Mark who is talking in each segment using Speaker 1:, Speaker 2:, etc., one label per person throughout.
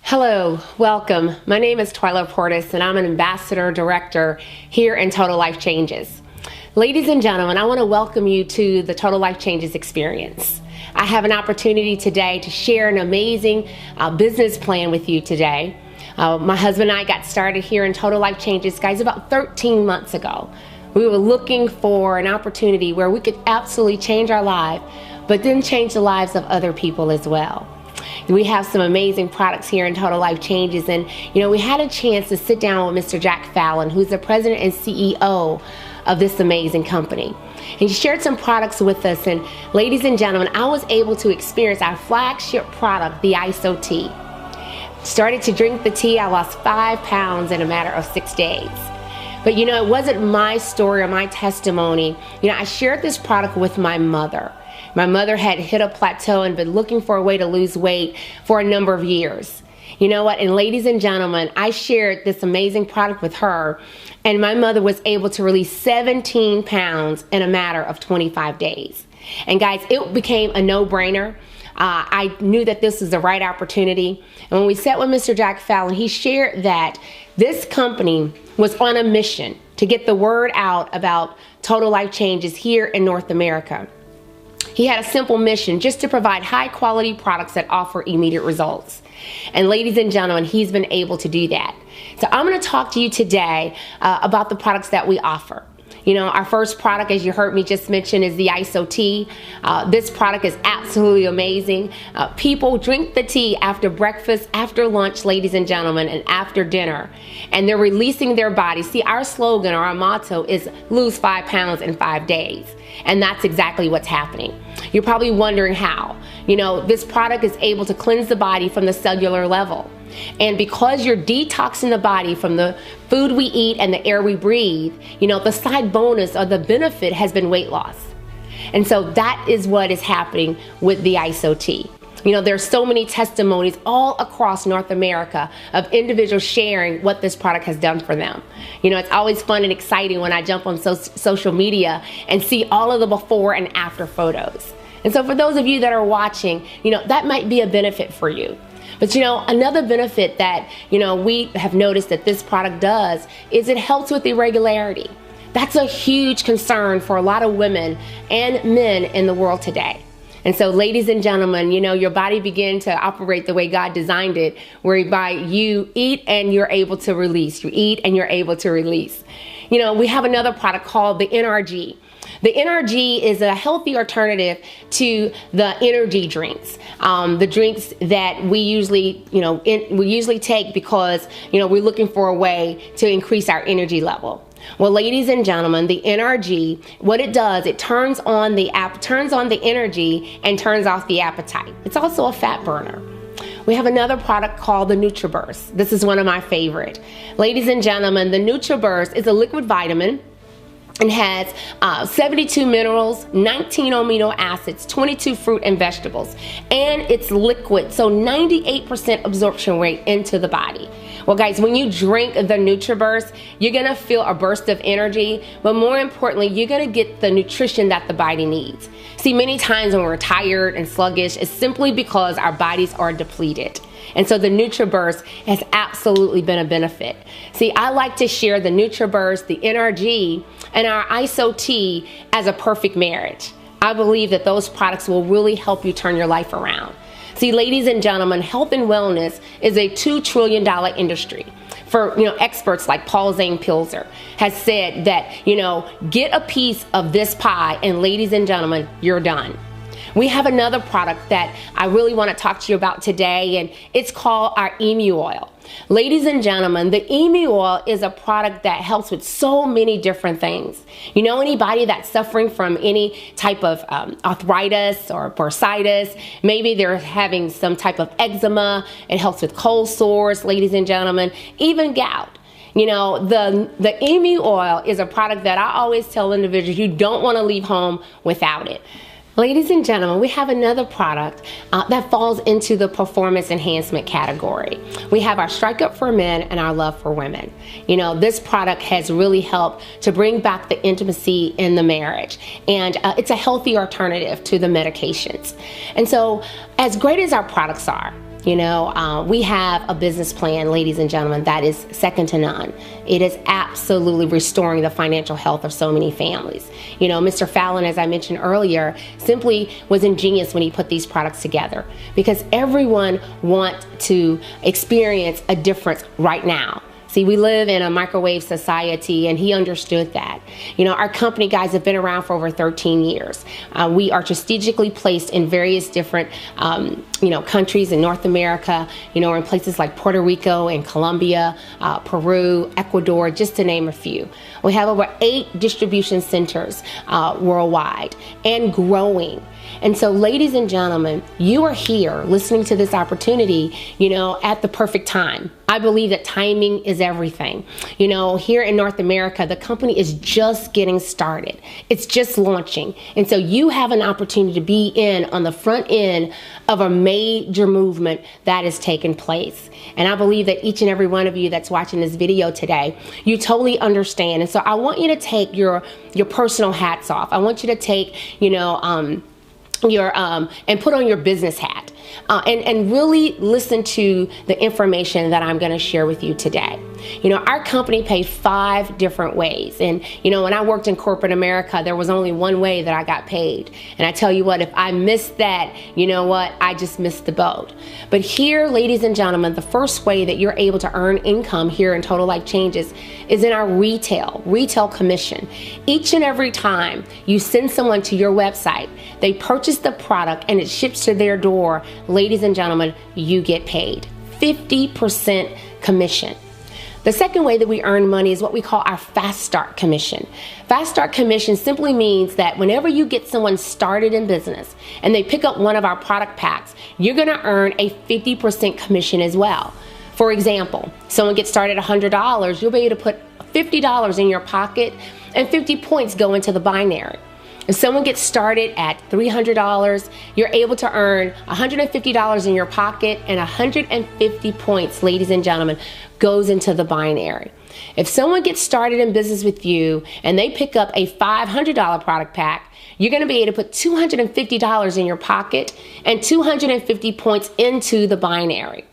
Speaker 1: Hello, welcome. My name is Twiler Portis and I'm an Ambassador Director here in Total Life Changes. Ladies and gentlemen, I want to welcome you to the Total Life Changes experience. I have an opportunity today to share an amazing business plan with you today. My husband and I got started here in Total Life Changes, guys, about 13 months ago. We were looking for an opportunity where we could absolutely change our life, but then change the lives of other people as well. We have some amazing products here in Total Life Changes, and we had a chance to sit down with Mr. Jack Fallon, who's the president and CEO of this amazing company. And he shared some products with us, and ladies and gentlemen, I was able to experience our flagship product, the ISO tea. Started to drink the tea, I lost 5 pounds in a matter of 6 days. But it wasn't my story or my testimony. I shared this product with my mother. My mother had hit a plateau and been looking for a way to lose weight for a number of years. You know what? And ladies and gentlemen, I shared this amazing product with her, and my mother was able to release 17 pounds in a matter of 25 days. And guys, it became a no-brainer. I knew that this was the right opportunity. And when we sat with Mr. Jack Fallon, he shared that this company was on a mission to get the word out about Total Life Changes here in North America. He had a simple mission, just to provide high quality products that offer immediate results. And ladies and gentlemen, he's been able to do that. So I'm going to talk to you today about the products that we offer. Our first product, as you heard me just mention, is the ISO tea. This product is absolutely amazing. People drink the tea after breakfast, after lunch, ladies and gentlemen, and after dinner. And they're releasing their body. See, our slogan or our motto is lose 5 pounds in 5 days. And that's exactly what's happening. You're probably wondering how. This product is able to cleanse the body from the cellular level. And because you're detoxing the body from the food we eat and the air we breathe, the side bonus or the benefit has been weight loss. And so that is what is happening with the ISO tea. There's so many testimonies all across North America of individuals sharing what this product has done for them. It's always fun and exciting when I jump on social media and see all of the before and after photos. And so for those of you that are watching, that might be a benefit for you. But another benefit that, we have noticed that this product does is it helps with irregularity. That's a huge concern for a lot of women and men in the world today. And so ladies and gentlemen, your body begin to operate the way God designed it, whereby you eat and you're able to release. You eat and you're able to release. We have another product called the NRG. The NRG is a healthy alternative to the energy drinks, the drinks that we usually take because we're looking for a way to increase our energy level. Well, ladies and gentlemen, the NRG, what it does, it turns on the energy and turns off the appetite. It's also a fat burner. We have another product called the NutriBurst. This is one of my favorite. Ladies and gentlemen, the NutriBurst is a liquid vitamin. It has 72 minerals, 19 amino acids, 22 fruit and vegetables, and it's liquid, so 98% absorption rate into the body. Well, guys, when you drink the NutriBurst, you're going to feel a burst of energy, but more importantly, you're going to get the nutrition that the body needs. See, many times when we're tired and sluggish, it's simply because our bodies are depleted. And so the NutriBurst has absolutely been a benefit. See, I like to share the NutriBurst, the NRG, and our ISO tea as a perfect marriage. I believe that those products will really help you turn your life around. See, ladies and gentlemen, health and wellness is a $2 trillion industry. For experts like Paul Zane Pilzer has said that, get a piece of this pie and ladies and gentlemen, you're done. We have another product that I really want to talk to you about today, and it's called our Emu Oil. Ladies and gentlemen, the Emu Oil is a product that helps with so many different things. Anybody that's suffering from any type of arthritis or bursitis, maybe they're having some type of eczema, it helps with cold sores, ladies and gentlemen, even gout. The Emu Oil is a product that I always tell individuals you don't want to leave home without it. Ladies and gentlemen, we have another product that falls into the performance enhancement category. We have our Strike Up for Men and our Love for Women. This product has really helped to bring back the intimacy in the marriage, and it's a healthy alternative to the medications. And so, as great as our products are, We have a business plan, ladies and gentlemen, that is second to none. It is absolutely restoring the financial health of so many families. Mr. Fallon, as I mentioned earlier, simply was ingenious when he put these products together, because everyone wants to experience a difference right now. See, we live in a microwave society, and he understood that. Our company, guys, have been around for over 13 years. We are strategically placed in various different, countries in North America. We're in places like Puerto Rico and Colombia, Peru, Ecuador, just to name a few. We have over 8 distribution centers worldwide and growing. And so, ladies and gentlemen, you are here listening to this opportunity, at the perfect time. I believe that timing is everything. Here in North America, the company is just getting started. It's just launching. And so you have an opportunity to be in on the front end of a major movement that is taking place. And I believe that each and every one of you that's watching this video today, you totally understand. And so I want you to take your personal hats off. I want you to take, and put on your business hat and really listen to the information that I'm going to share with you today. Our company paid 5 different ways. And, when I worked in corporate America, there was only one way that I got paid. And I tell you what, if I missed that, I just missed the boat. But here, ladies and gentlemen, the first way that you're able to earn income here in Total Life Changes is in our retail commission. Each and every time you send someone to your website, they purchase the product and it ships to their door, ladies and gentlemen, you get paid 50% commission. The second way that we earn money is what we call our Fast Start Commission. Fast Start Commission simply means that whenever you get someone started in business and they pick up one of our product packs, you're going to earn a 50% commission as well. For example, someone gets started at $100, you'll be able to put $50 in your pocket and 50 points go into the binary. If someone gets started at $300, you're able to earn $150 in your pocket, and 150 points, ladies and gentlemen, goes into the binary. If someone gets started in business with you and they pick up a $500 product pack, you're going to be able to put $250 in your pocket and 250 points into the binary.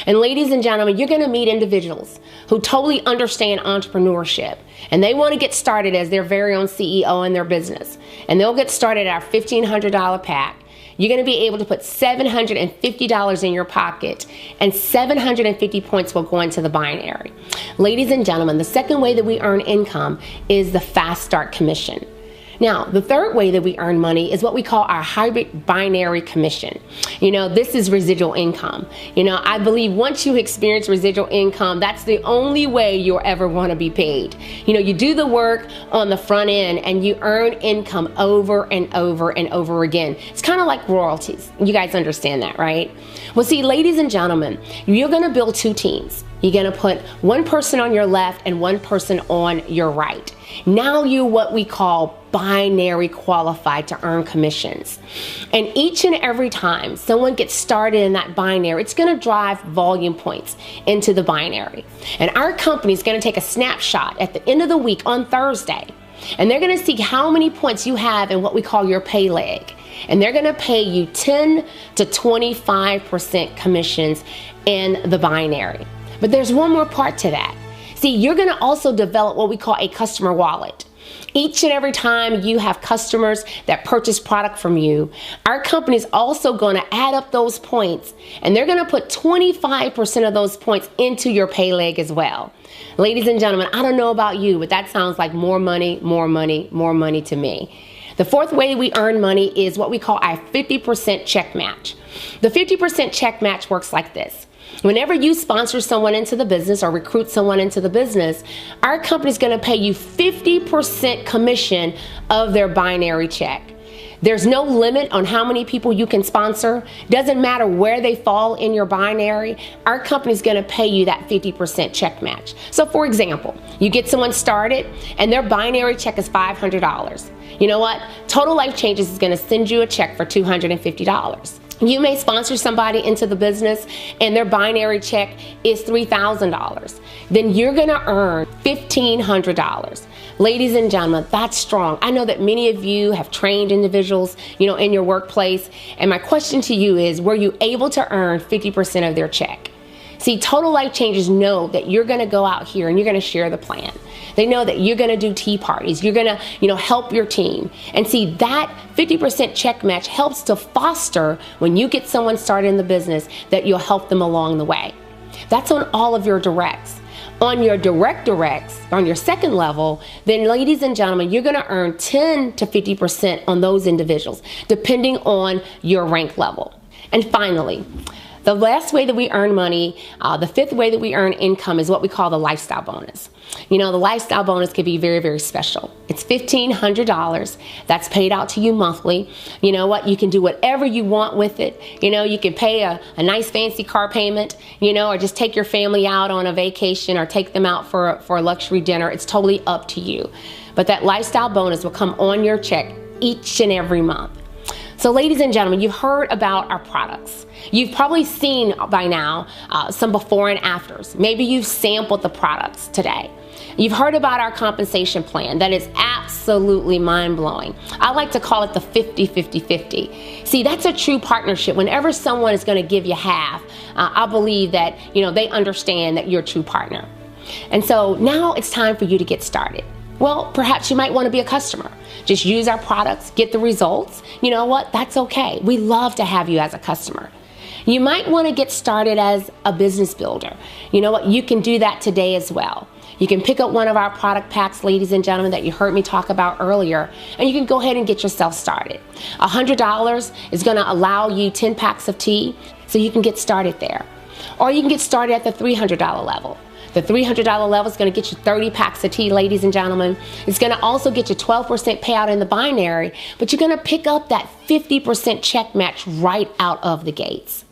Speaker 1: And ladies and gentlemen, you're going to meet individuals who totally understand entrepreneurship, and they want to get started as their very own CEO in their business. And they'll get started at our $1,500 pack. You're going to be able to put $750 in your pocket, and 750 points will go into the binary. Ladies and gentlemen, the second way that we earn income is the Fast Start Commission. Now, the third way that we earn money is what we call our hybrid binary commission. This is residual income. I believe once you experience residual income, that's the only way you'll ever want to be paid. You do the work on the front end and you earn income over and over and over again. It's kind of like royalties. You guys understand that, right? Well, see, ladies and gentlemen, you're going to build 2 teams. You're going to put one person on your left and one person on your right. Now you're what we call binary qualified to earn commissions. And each and every time someone gets started in that binary, it's going to drive volume points into the binary. And our company is going to take a snapshot at the end of the week on Thursday, and they're going to see how many points you have in what we call your pay leg. And they're going to pay you 10 to 25% commissions in the binary. But there's one more part to that. See, you're going to also develop what we call a customer wallet. Each and every time you have customers that purchase product from you, our company is also going to add up those points, and they're going to put 25% of those points into your pay leg as well. Ladies and gentlemen, I don't know about you, but that sounds like more money, more money, more money to me. The fourth way we earn money is what we call our 50% check match. The 50% check match works like this. Whenever you sponsor someone into the business or recruit someone into the business, our company is going to pay you 50% commission of their binary check. There's no limit on how many people you can sponsor. Doesn't matter where they fall in your binary. Our company is going to pay you that 50% check match. So for example, you get someone started and their binary check is $500. You know what? Total Life Changes is going to send you a check for $250. You may sponsor somebody into the business and their binary check is $3,000. Then you're gonna earn $1,500. Ladies and gentlemen, that's strong. I know that many of you have trained individuals, in your workplace. And my question to you is, were you able to earn 50% of their check? See, Total Life Changers know that you're gonna go out here and you're gonna share the plan. They know that you're gonna do tea parties. You're gonna, help your team. And see, that 50% check match helps to foster when you get someone started in the business that you'll help them along the way. That's on all of your directs. On your directs, on your second level, then ladies and gentlemen, you're gonna earn 10 to 50% on those individuals, depending on your rank level. And finally, the last way that we earn money, the fifth way that we earn income is what we call the lifestyle bonus. The lifestyle bonus can be very, very special. It's $1,500. That's paid out to you monthly. You know what? You can do whatever you want with it. You can pay a nice fancy car payment, or just take your family out on a vacation or take them out for a luxury dinner. It's totally up to you. But that lifestyle bonus will come on your check each and every month. So ladies and gentlemen, you've heard about our products. You've probably seen by now some before and afters. Maybe you've sampled the products today. You've heard about our compensation plan that is absolutely mind-blowing. I like to call it the 50-50-50. See, that's a true partnership. Whenever someone is going to give you half, I believe that they understand that you're a true partner. And so now it's time for you to get started. Well, perhaps you might want to be a customer. Just use our products, get the results. You know what? That's okay. We love to have you as a customer. You might want to get started as a business builder. You know what? You can do that today as well. You can pick up one of our product packs, ladies and gentlemen, that you heard me talk about earlier, and you can go ahead and get yourself started. $100 is going to allow you 10 packs of tea, so you can get started there. Or you can get started at the $300 level. The $300 level is going to get you 30 packs of tea, ladies and gentlemen. It's going to also get you 12% payout in the binary, but you're going to pick up that 50% check match right out of the gates.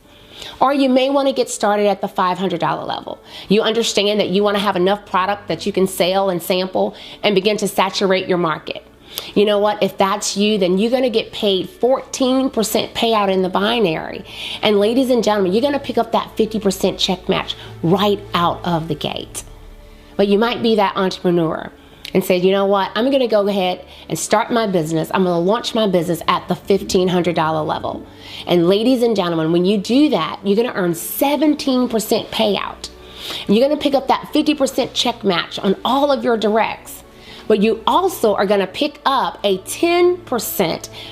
Speaker 1: Or you may want to get started at the $500 level. You understand that you want to have enough product that you can sell and sample and begin to saturate your market. You know what? If that's you, then you're going to get paid 14% payout in the binary. And ladies and gentlemen, you're going to pick up that 50% check match right out of the gate. But you might be that entrepreneur and say, you know what? I'm going to go ahead and start my business. I'm going to launch my business at the $1,500 level. And ladies and gentlemen, when you do that, you're going to earn 17% payout. And you're going to pick up that 50% check match on all of your directs. But you also are going to pick up a 10%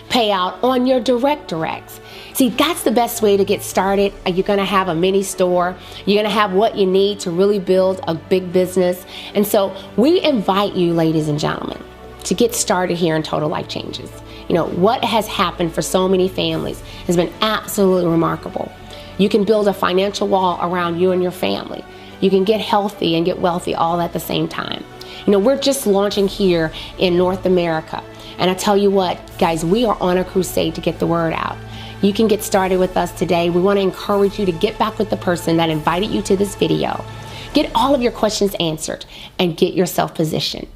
Speaker 1: payout on your directs. See, that's the best way to get started. You're going to have a mini store. You're going to have what you need to really build a big business. And so we invite you, ladies and gentlemen, to get started here in Total Life Changes. What has happened for so many families has been absolutely remarkable. You can build a financial wall around you and your family. You can get healthy and get wealthy all at the same time. We're just launching here in North America. And I tell you what, guys, we are on a crusade to get the word out. You can get started with us today. We want to encourage you to get back with the person that invited you to this video. Get all of your questions answered and get yourself positioned.